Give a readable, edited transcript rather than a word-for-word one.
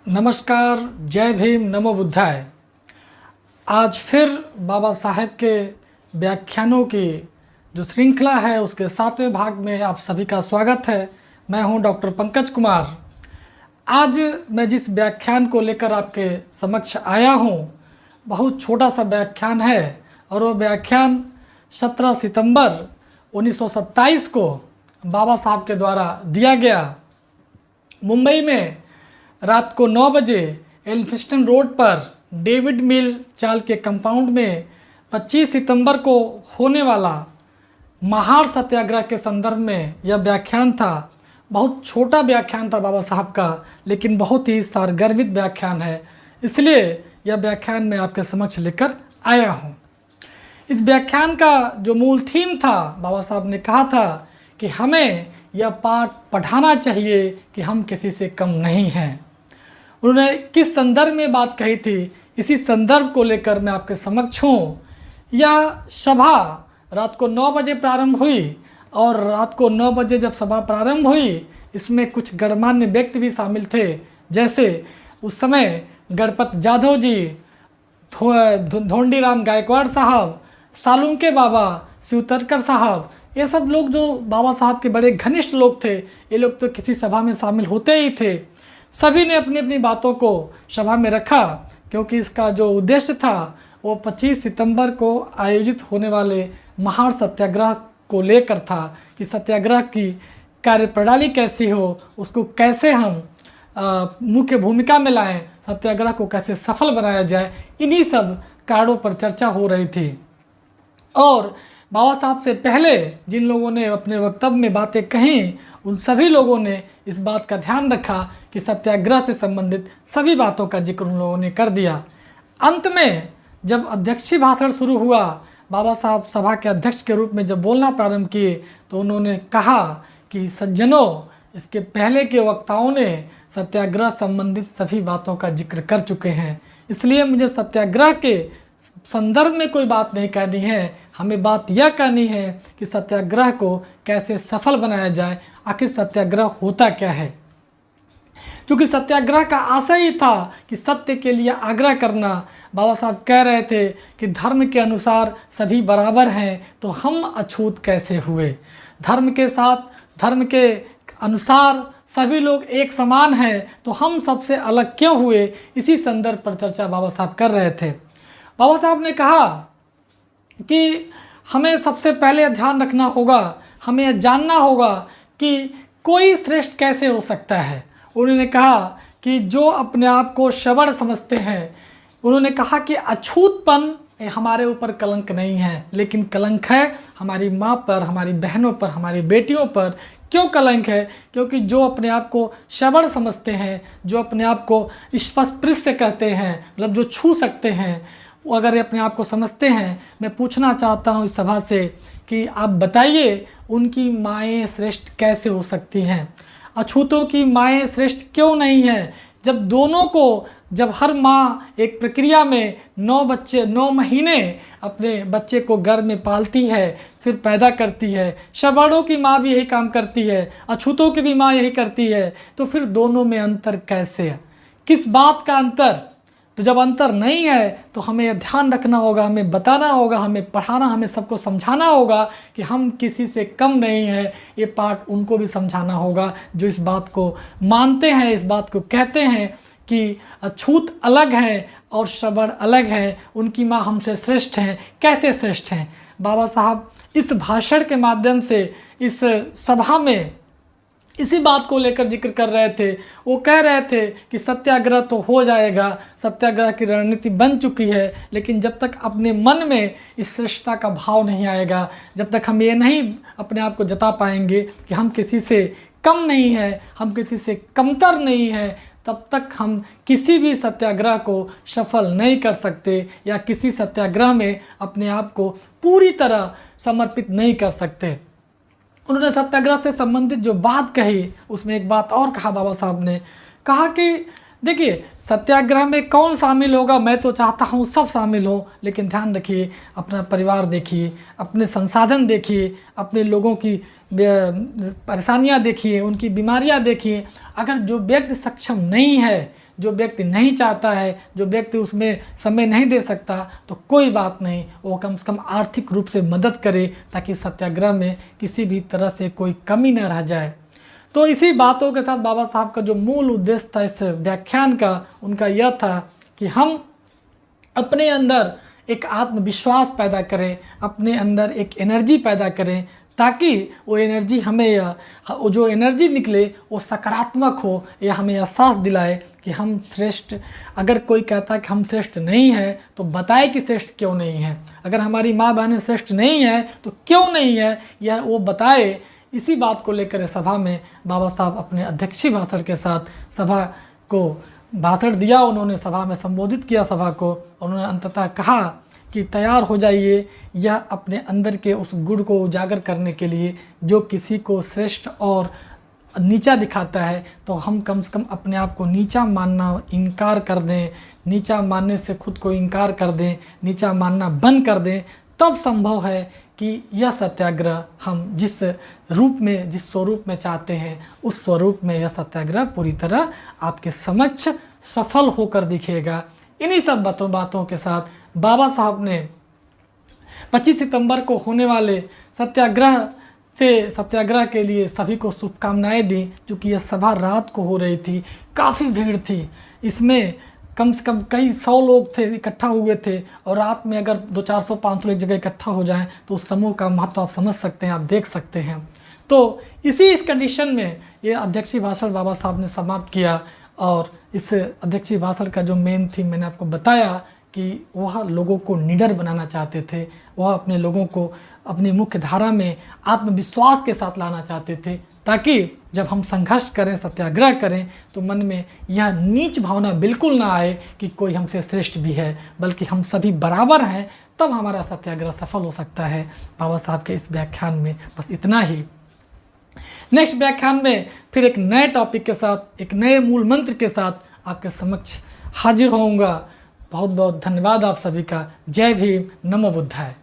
नमस्कार, जय भीम, नमो बुद्धाय। आज फिर बाबा साहेब के व्याख्यानों की जो श्रृंखला है उसके 7वें भाग में आप सभी का स्वागत है। मैं हूं डॉक्टर पंकज कुमार। आज मैं जिस व्याख्यान को लेकर आपके समक्ष आया हूं, बहुत छोटा सा व्याख्यान है और वो व्याख्यान 17 सितंबर 1927 को बाबा साहब के द्वारा दिया गया। मुंबई में रात को 9 बजे एल्फिंस्टन रोड पर डेविड मिल चाल के कंपाउंड में 25 सितंबर को होने वाला महार सत्याग्रह के संदर्भ में यह व्याख्यान था। बहुत छोटा व्याख्यान था बाबा साहब का, लेकिन बहुत ही सारगर्भित व्याख्यान है, इसलिए यह व्याख्यान मैं आपके समक्ष लेकर आया हूँ। इस व्याख्यान का जो मूल थीम था, बाबा साहब ने कहा था कि हमें यह पाठ पढ़ाना चाहिए कि हम किसी से कम नहीं हैं। उन्होंने किस संदर्भ में बात कही थी, इसी संदर्भ को लेकर मैं आपके समक्ष हूँ। यह सभा रात को 9 बजे प्रारंभ हुई और रात को 9 बजे जब सभा प्रारंभ हुई, इसमें कुछ गणमान्य व्यक्ति भी शामिल थे, जैसे उस समय गणपत जाधव जी, धोंडीराम गायकवाड़ साहब, सालुंके बाबा, शिवतरकर साहब, ये सब लोग जो बाबा साहब के बड़े घनिष्ठ लोग थे, ये लोग तो किसी सभा में शामिल होते ही थे। सभी ने अपनी अपनी बातों को सभा में रखा, क्योंकि इसका जो उद्देश्य था वो 25 सितंबर को आयोजित होने वाले महार सत्याग्रह को लेकर था कि सत्याग्रह की कार्यप्रणाली कैसी हो, उसको कैसे हम मुख्य भूमिका में लाएं, सत्याग्रह को कैसे सफल बनाया जाए, इन्हीं सब कारणों पर चर्चा हो रही थी। और बाबा साहब से पहले जिन लोगों ने अपने वक्तव्य में बातें कहीं, उन सभी लोगों ने इस बात का ध्यान रखा कि सत्याग्रह से संबंधित सभी बातों का जिक्र उन लोगों ने कर दिया। अंत में जब अध्यक्षीय भाषण शुरू हुआ, बाबा साहब सभा के अध्यक्ष के रूप में जब बोलना प्रारंभ किए, तो उन्होंने कहा कि सज्जनों, इसके पहले के वक्ताओं ने सत्याग्रह संबंधित सभी बातों का जिक्र कर चुके हैं, इसलिए मुझे सत्याग्रह के संदर्भ में कोई बात नहीं करनी है। हमें बात यह करनी है कि सत्याग्रह को कैसे सफल बनाया जाए, आखिर सत्याग्रह होता क्या है। क्योंकि सत्याग्रह का आशय ही था कि सत्य के लिए आग्रह करना। बाबा साहब कह रहे थे कि धर्म के अनुसार सभी बराबर हैं, तो हम अछूत कैसे हुए। धर्म के साथ, धर्म के अनुसार सभी लोग एक समान हैं, तो हम सबसे अलग क्यों हुए। इसी संदर्भ पर चर्चा बाबा साहब कर रहे थे। बाबा साहब ने कहा कि हमें सबसे पहले ध्यान रखना होगा, हमें यह जानना होगा कि कोई श्रेष्ठ कैसे हो सकता है। उन्होंने कहा कि जो अपने आप को श्रवण समझते हैं, उन्होंने कहा कि अछूतपन हमारे ऊपर कलंक नहीं है, लेकिन कलंक है हमारी माँ पर, हमारी बहनों पर, हमारी बेटियों पर। क्यों कलंक है? क्योंकि जो अपने आप को श्रवण समझते हैं, जो अपने आप को स्पर्श कहते हैं, मतलब जो छू सकते हैं, वो अगर अपने आप को समझते हैं, मैं पूछना चाहता हूँ इस सभा से कि आप बताइए उनकी माएँ श्रेष्ठ कैसे हो सकती हैं। अछूतों की माएँ श्रेष्ठ क्यों नहीं हैं? जब दोनों को, जब हर माँ एक प्रक्रिया में 9 महीने अपने बच्चे को गर्भ में पालती है, फिर पैदा करती है। श्रवणों की माँ भी यही काम करती है, अछूतों की भी माँ यही करती है, तो फिर दोनों में अंतर कैसे है? किस बात का अंतर? तो जब अंतर नहीं है तो हमें यह ध्यान रखना होगा, हमें बताना होगा, हमें पढ़ाना, हमें सबको समझाना होगा कि हम किसी से कम नहीं हैं। ये पाठ उनको भी समझाना होगा जो इस बात को मानते हैं, इस बात को कहते हैं कि अछूत अलग हैं और श्रवण अलग हैं, उनकी माँ हमसे श्रेष्ठ हैं। कैसे श्रेष्ठ हैं? बाबा साहब इस भाषण के माध्यम से इस सभा में इसी बात को लेकर जिक्र कर रहे थे। वो कह रहे थे कि सत्याग्रह तो हो जाएगा, सत्याग्रह की रणनीति बन चुकी है, लेकिन जब तक अपने मन में इस श्रेष्ठता का भाव नहीं आएगा, जब तक हम ये नहीं अपने आप को जता पाएंगे कि हम किसी से कम नहीं हैं, हम किसी से कमतर नहीं हैं, तब तक हम किसी भी सत्याग्रह को सफल नहीं कर सकते या किसी सत्याग्रह में अपने आप को पूरी तरह समर्पित नहीं कर सकते। उन्होंने सत्याग्रह से संबंधित जो बात कही, उसमें एक बात और कहा। बाबा साहब ने कहा कि देखिए, सत्याग्रह में कौन शामिल होगा, मैं तो चाहता हूँ सब शामिल हो, लेकिन ध्यान रखिए, अपना परिवार देखिए, अपने संसाधन देखिए, अपने लोगों की परेशानियाँ देखिए, उनकी बीमारियाँ देखिए। अगर जो व्यक्ति सक्षम नहीं है, जो व्यक्ति नहीं चाहता है, जो व्यक्ति उसमें समय नहीं दे सकता, तो कोई बात नहीं, वो कम से कम आर्थिक रूप से मदद करे, ताकि सत्याग्रह में किसी भी तरह से कोई कमी न रह जाए। तो इसी बातों के साथ बाबा साहब का जो मूल उद्देश्य था इस व्याख्यान का, उनका यह था कि हम अपने अंदर एक आत्मविश्वास पैदा करें, अपने अंदर एक एनर्जी पैदा करें, ताकि वो एनर्जी हमें वो जो एनर्जी निकले वो सकारात्मक हो, या हमें एहसास दिलाए कि हम श्रेष्ठ। अगर कोई कहता है कि हम श्रेष्ठ नहीं है, तो बताए कि श्रेष्ठ क्यों नहीं है। अगर हमारी माँ बहनें श्रेष्ठ नहीं है तो क्यों नहीं है, यह वो बताए। इसी बात को लेकर सभा में बाबा साहब अपने अध्यक्षीय भाषण के साथ सभा को भाषण दिया। उन्होंने सभा में संबोधित किया सभा को। उन्होंने अंततः कहा कि तैयार हो जाइए यह अपने अंदर के उस गुण को उजागर करने के लिए, जो किसी को श्रेष्ठ और नीचा दिखाता है। तो हम कम से कम अपने आप को नीचा मानना इनकार कर दें, नीचा मानने से खुद को इनकार कर दें, नीचा मानना बंद कर दें। तब संभव है कि यह सत्याग्रह हम जिस रूप में, जिस स्वरूप में चाहते हैं, उस स्वरूप में यह सत्याग्रह पूरी तरह आपके समक्ष सफल होकर दिखेगा। इन्हीं सब बातों के साथ बाबा साहब ने 25 सितंबर को होने वाले सत्याग्रह के लिए सभी को शुभकामनाएं दी। क्योंकि यह सभा रात को हो रही थी, काफ़ी भीड़ थी, इसमें कम से कम कई 100 लोग थे, इकट्ठा हुए थे। और रात में अगर 200-400-500 एक जगह इकट्ठा हो जाएं तो उस समूह का महत्व आप समझ सकते हैं, आप देख सकते हैं। तो इस कंडीशन में ये अध्यक्षीय भाषण बाबा साहब ने समाप्त किया। और इस अध्यक्षीय भाषण का जो मेन थीम मैंने आपको बताया कि वह लोगों को निडर बनाना चाहते थे, वह अपने लोगों को अपनी मुख्य धारा में आत्मविश्वास के साथ लाना चाहते थे, ताकि जब हम संघर्ष करें, सत्याग्रह करें, तो मन में यह नीच भावना बिल्कुल ना आए कि कोई हमसे श्रेष्ठ भी है, बल्कि हम सभी बराबर हैं। तब हमारा सत्याग्रह सफल हो सकता है। बाबा साहब के इस व्याख्यान में बस इतना ही। नेक्स्ट व्याख्यान में फिर एक नए टॉपिक के साथ, एक नए मूल मंत्र के साथ आपके समक्ष हाजिर होऊंगा। बहुत बहुत धन्यवाद आप सभी का। जय भीम, नमो बुद्धाय।